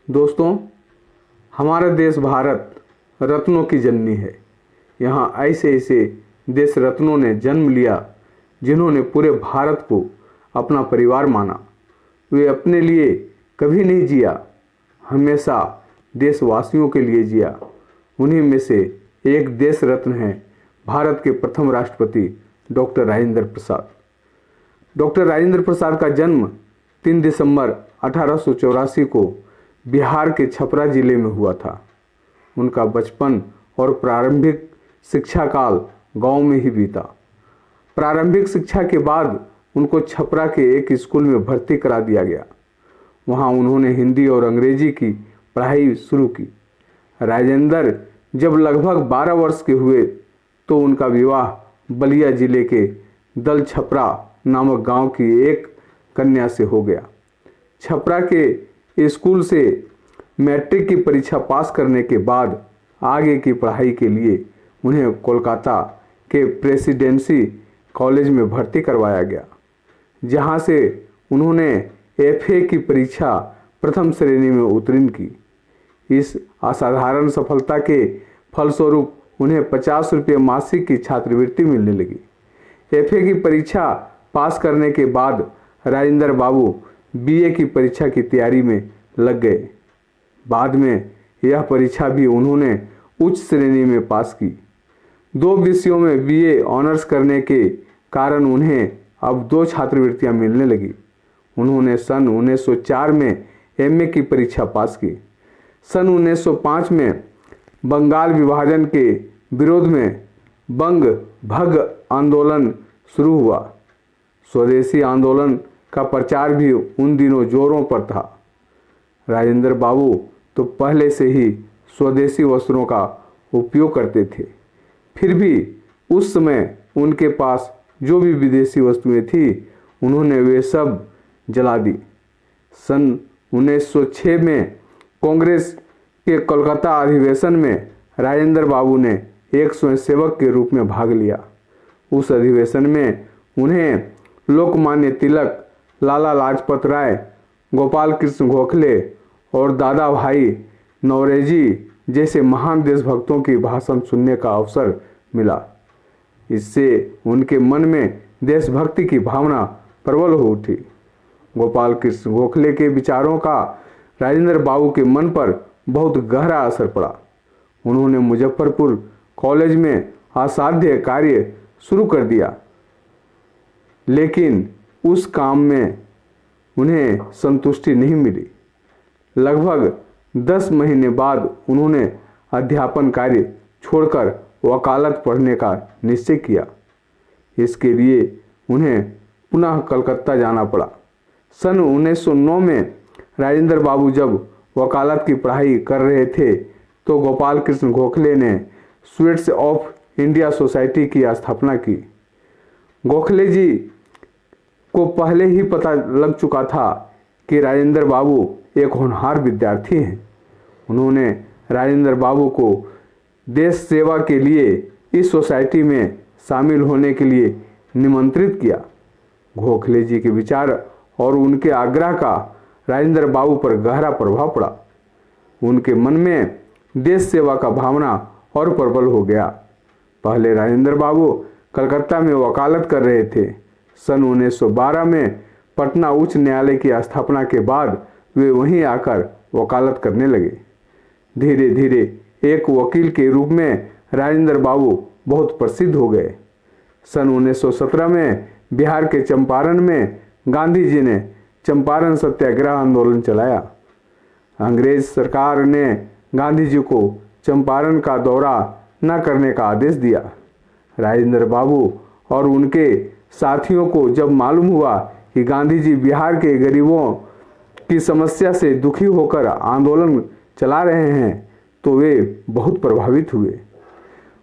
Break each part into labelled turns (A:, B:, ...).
A: दोस्तों, हमारा देश भारत रत्नों की जननी है। यहाँ ऐसे ऐसे देश रत्नों ने जन्म लिया जिन्होंने पूरे भारत को अपना परिवार माना। वे अपने लिए कभी नहीं जिया, हमेशा देशवासियों के लिए जिया। उन्हीं में से एक देश रत्न है भारत के प्रथम राष्ट्रपति डॉक्टर राजेंद्र प्रसाद। डॉक्टर राजेंद्र प्रसाद का जन्म 3 दिसंबर 1884 को बिहार के छपरा जिले में हुआ था। उनका बचपन और प्रारंभिक शिक्षा काल गांव में ही बीता। प्रारंभिक शिक्षा के बाद उनको छपरा के एक स्कूल में भर्ती करा दिया गया। वहां उन्होंने हिंदी और अंग्रेजी की पढ़ाई शुरू की। राजेंद्र जब लगभग 12 वर्ष के हुए तो उनका विवाह बलिया जिले के दल छपरा नामक गांव की एक कन्या से हो गया। छपरा के स्कूल से मैट्रिक की परीक्षा पास करने के बाद आगे की पढ़ाई के लिए उन्हें कोलकाता के प्रेसिडेंसी कॉलेज में भर्ती करवाया गया, जहां से उन्होंने एफए की परीक्षा प्रथम श्रेणी में उत्तीर्ण की। इस असाधारण सफलता के फलस्वरूप उन्हें 50 रुपये मासिक की छात्रवृत्ति मिलने लगी। एफए की परीक्षा पास करने के बाद राजेंद्र बाबू बीए की परीक्षा की तैयारी में लग गए। बाद में यह परीक्षा भी उन्होंने उच्च श्रेणी में पास की। 2 विषयों में बीए ऑनर्स करने के कारण उन्हें अब 2 छात्रवृत्तियां मिलने लगी। उन्होंने सन 1904 में एमए की परीक्षा पास की। सन 1905 में बंगाल विभाजन के विरोध में बंग भंग आंदोलन शुरू हुआ। स्वदेशी आंदोलन का प्रचार भी उन दिनों जोरों पर था। राजेंद्र बाबू तो पहले से ही स्वदेशी वस्त्रों का उपयोग करते थे, फिर भी उस समय उनके पास जो भी विदेशी वस्तुएं थी उन्होंने वे सब जला दी। सन 1906 में कांग्रेस के कोलकाता अधिवेशन में राजेंद्र बाबू ने एक स्वयंसेवक के रूप में भाग लिया। उस अधिवेशन में उन्हें लोकमान्य तिलक, लाला लाजपत राय, गोपाल कृष्ण गोखले और दादा भाई नौरोजी जैसे महान देशभक्तों की भाषण सुनने का अवसर मिला। इससे उनके मन में देशभक्ति की भावना प्रबल हो उठी। गोपाल कृष्ण गोखले के विचारों का राजेंद्र बाबू के मन पर बहुत गहरा असर पड़ा। उन्होंने मुजफ्फरपुर कॉलेज में असाध्य कार्य शुरू कर दिया, लेकिन उस काम में उन्हें संतुष्टि नहीं मिली। लगभग 10 महीने बाद उन्होंने अध्यापन कार्य छोड़कर वकालत पढ़ने का निश्चय किया। इसके लिए उन्हें पुनः कलकत्ता जाना पड़ा। सन 1909 में राजेंद्र बाबू जब वकालत की पढ़ाई कर रहे थे तो गोपाल कृष्ण गोखले ने स्टूडेंट्स ऑफ इंडिया सोसाइटी की स्थापना की। गोखले जी को पहले ही पता लग चुका था कि राजेंद्र बाबू एक होनहार विद्यार्थी हैं। उन्होंने राजेंद्र बाबू को देश सेवा के लिए इस सोसाइटी में शामिल होने के लिए निमंत्रित किया। गोखले जी के विचार और उनके आग्रह का राजेंद्र बाबू पर गहरा प्रभाव पड़ा। उनके मन में देश सेवा का भावना और प्रबल हो गया। पहले राजेंद्र बाबू कलकत्ता में वकालत कर रहे थे। सन 1912 में पटना उच्च न्यायालय की स्थापना के बाद वे वहीं आकर वकालत करने लगे। धीरे धीरे एक वकील के रूप में राजेंद्र बाबू बहुत प्रसिद्ध हो गए। सन 1917 में बिहार के चंपारण में गांधी जी ने चंपारण सत्याग्रह आंदोलन चलाया। अंग्रेज सरकार ने गांधी जी को चंपारण का दौरा न करने का आदेश दिया। राजेंद्र बाबू और उनके साथियों को जब मालूम हुआ कि गांधी जी बिहार के गरीबों की समस्या से दुखी होकर आंदोलन चला रहे हैं तो वे बहुत प्रभावित हुए।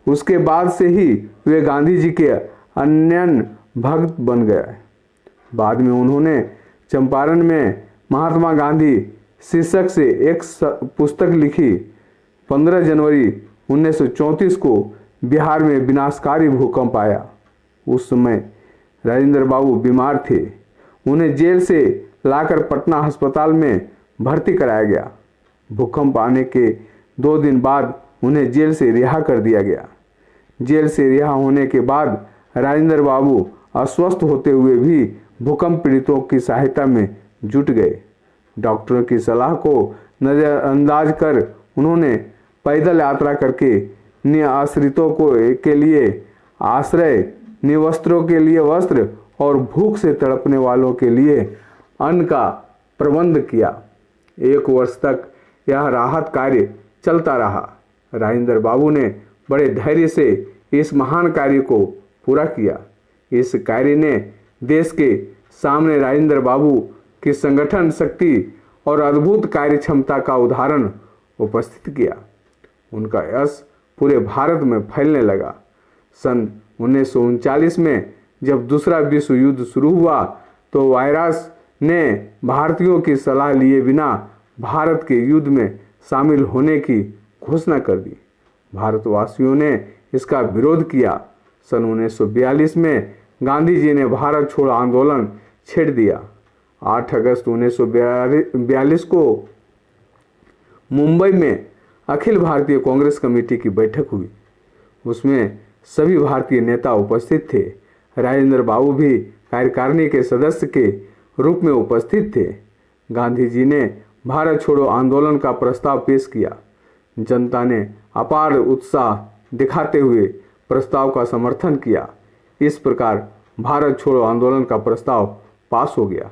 A: उसके बाद से ही वे गांधी जी के अनन्य भक्त बन गए। बाद में उन्होंने चंपारण में महात्मा गांधी शीर्षक से एक पुस्तक लिखी। 15 जनवरी 1934 को बिहार में विनाशकारी भूकंप आया। उस समय राजेंद्र बाबू बीमार थे। उन्हें जेल से लाकर पटना अस्पताल में भर्ती कराया गया। भूकंप आने के 2 दिन बाद उन्हें जेल से रिहा कर दिया गया। जेल से रिहा होने के बाद राजेंद्र बाबू अस्वस्थ होते हुए भी भूकंप पीड़ितों की सहायता में जुट गए। डॉक्टरों की सलाह को नज़रअंदाज कर उन्होंने पैदल यात्रा करके निराश्रितों के लिए आश्रय, निवस्त्रों के लिए वस्त्र और भूख से तड़पने वालों के लिए अन्न का प्रबंध किया। 1 वर्ष तक यह राहत कार्य चलता रहा। राजेंद्र बाबू ने बड़े धैर्य से इस महान कार्य को पूरा किया। इस कार्य ने देश के सामने राजेंद्र बाबू की संगठन शक्ति और अद्भुत कार्य क्षमता का उदाहरण उपस्थित किया। उनका यश पूरे भारत में फैलने लगा। सन 1939 में जब दूसरा विश्व युद्ध शुरू हुआ तो वायरस ने भारतीयों की सलाह लिए बिना भारत के युद्ध में शामिल होने की घोषणा कर दी। भारतवासियों ने इसका विरोध किया। सन 1942 में गांधी जी ने भारत छोड़ो आंदोलन छेड़ दिया। 8 अगस्त 1942 को मुंबई में अखिल भारतीय कांग्रेस कमेटी की बैठक हुई। उसमें सभी भारतीय नेता उपस्थित थे। राजेंद्र बाबू भी कार्यकारिणी के सदस्य के रूप में उपस्थित थे। गांधी जी ने भारत छोड़ो आंदोलन का प्रस्ताव पेश किया। जनता ने अपार उत्साह दिखाते हुए प्रस्ताव का समर्थन किया। इस प्रकार भारत छोड़ो आंदोलन का प्रस्ताव पास हो गया।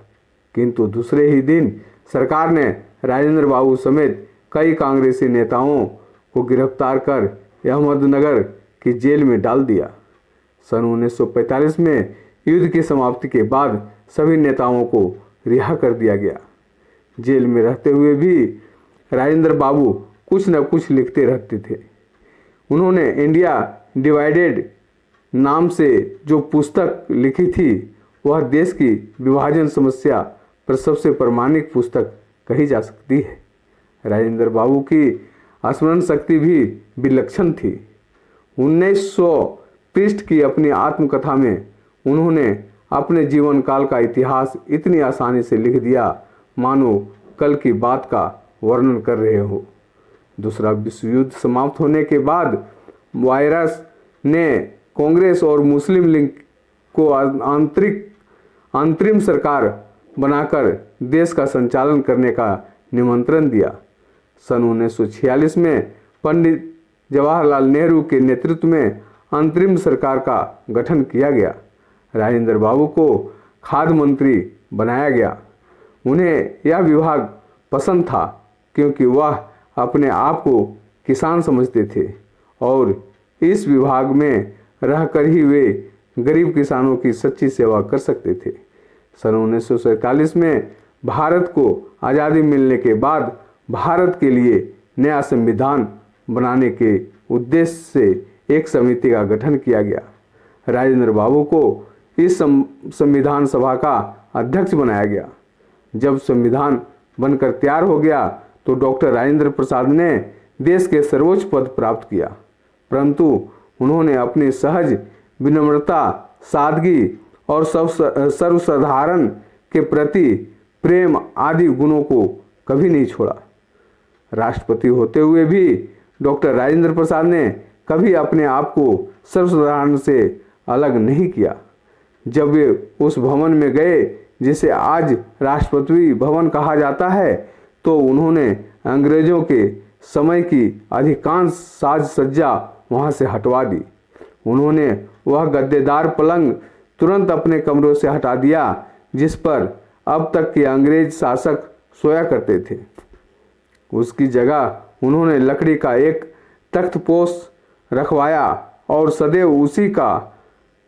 A: किंतु दूसरे ही दिन सरकार ने राजेंद्र बाबू समेत कई कांग्रेसी नेताओं को गिरफ्तार कर अहमदनगर की जेल में डाल दिया। सन 1945 में युद्ध की समाप्ति के बाद सभी नेताओं को रिहा कर दिया गया। जेल में रहते हुए भी राजेंद्र बाबू कुछ न कुछ लिखते रहते थे। उन्होंने इंडिया डिवाइडेड नाम से जो पुस्तक लिखी थी वह देश की विभाजन समस्या पर सबसे प्रामाणिक पुस्तक कही जा सकती है। राजेंद्र बाबू की स्मरण शक्ति भी विलक्षण थी। 1900 पृष्ठ की अपनी आत्मकथा में उन्होंने अपने जीवन काल का इतिहास इतनी आसानी से लिख दिया मानो कल की बात का वर्णन कर रहे हो। दूसरा विश्व युद्ध समाप्त होने के बाद वायरस ने कांग्रेस और मुस्लिम लीग को अंतरिम सरकार बनाकर देश का संचालन करने का निमंत्रण दिया। सन 1946 में पंडित जवाहरलाल नेहरू के नेतृत्व में अंतरिम सरकार का गठन किया गया। राजेंद्र बाबू को खाद्य मंत्री बनाया गया। उन्हें यह विभाग पसंद था क्योंकि वह अपने आप को किसान समझते थे और इस विभाग में रहकर ही वे गरीब किसानों की सच्ची सेवा कर सकते थे। सन 1947 में भारत को आज़ादी मिलने के बाद भारत के लिए नया संविधान बनाने के उद्देश्य से एक समिति का गठन किया गया। राजेंद्र बाबू को इस संविधान सभा का अध्यक्ष बनाया गया। जब संविधान बनकर तैयार हो गया तो डॉक्टर राजेंद्र प्रसाद ने देश के सर्वोच्च पद प्राप्त किया, परंतु उन्होंने अपनी सहज विनम्रता, सादगी और सर्वसाधारण के प्रति प्रेम आदि गुणों को कभी नहीं छोड़ा। राष्ट्रपति होते हुए भी डॉक्टर राजेंद्र प्रसाद ने कभी अपने आप को सर्वसाधारण से अलग नहीं किया। जब वे उस भवन में गए जिसे आज राष्ट्रपति भवन कहा जाता है तो उन्होंने अंग्रेजों के समय की अधिकांश साज सज्जा वहां से हटवा दी। उन्होंने वह गद्देदार पलंग तुरंत अपने कमरों से हटा दिया जिस पर अब तक के अंग्रेज शासक सोया करते थे। उसकी जगह उन्होंने लकड़ी का एक तख्तपोश रखवाया और सदैव उसी का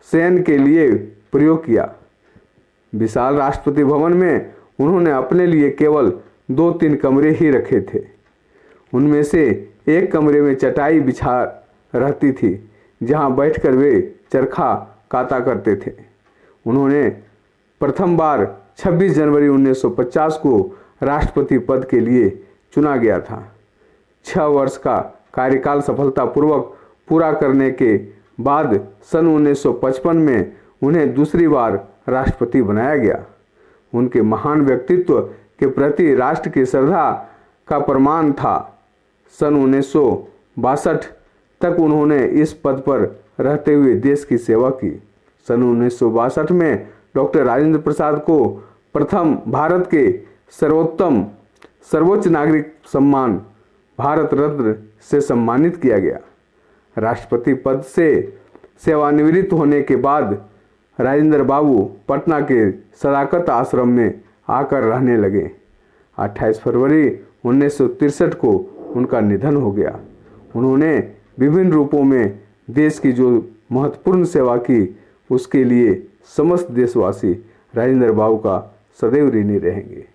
A: शयन के लिए प्रयोग किया। विशाल राष्ट्रपति भवन में उन्होंने अपने लिए केवल 2-3 कमरे ही रखे थे। उनमें से एक कमरे में चटाई बिछा रहती थी जहां बैठकर वे चरखा काता करते थे। उन्होंने प्रथम बार 26 जनवरी 1950 को राष्ट्रपति पद के लिए चुना गया था। 6 वर्ष का कार्यकाल सफलतापूर्वक पूरा करने के बाद सन 1955 में उन्हें दूसरी बार राष्ट्रपति बनाया गया। उनके महान व्यक्तित्व के प्रति राष्ट्र की श्रद्धा का प्रमाण था। सन 1962 तक उन्होंने इस पद पर रहते हुए देश की सेवा की। सन 1962 में डॉक्टर राजेंद्र प्रसाद को प्रथम भारत के सर्वोच्च नागरिक सम्मान भारत रत्न से सम्मानित किया गया। राष्ट्रपति पद से सेवानिवृत्त होने के बाद राजेंद्र बाबू पटना के सदाकत आश्रम में आकर रहने लगे। 28 फरवरी 1963 को उनका निधन हो गया। उन्होंने विभिन्न रूपों में देश की जो महत्वपूर्ण सेवा की, उसके लिए समस्त देशवासी राजेंद्र बाबू का सदैव ऋणी रहेंगे।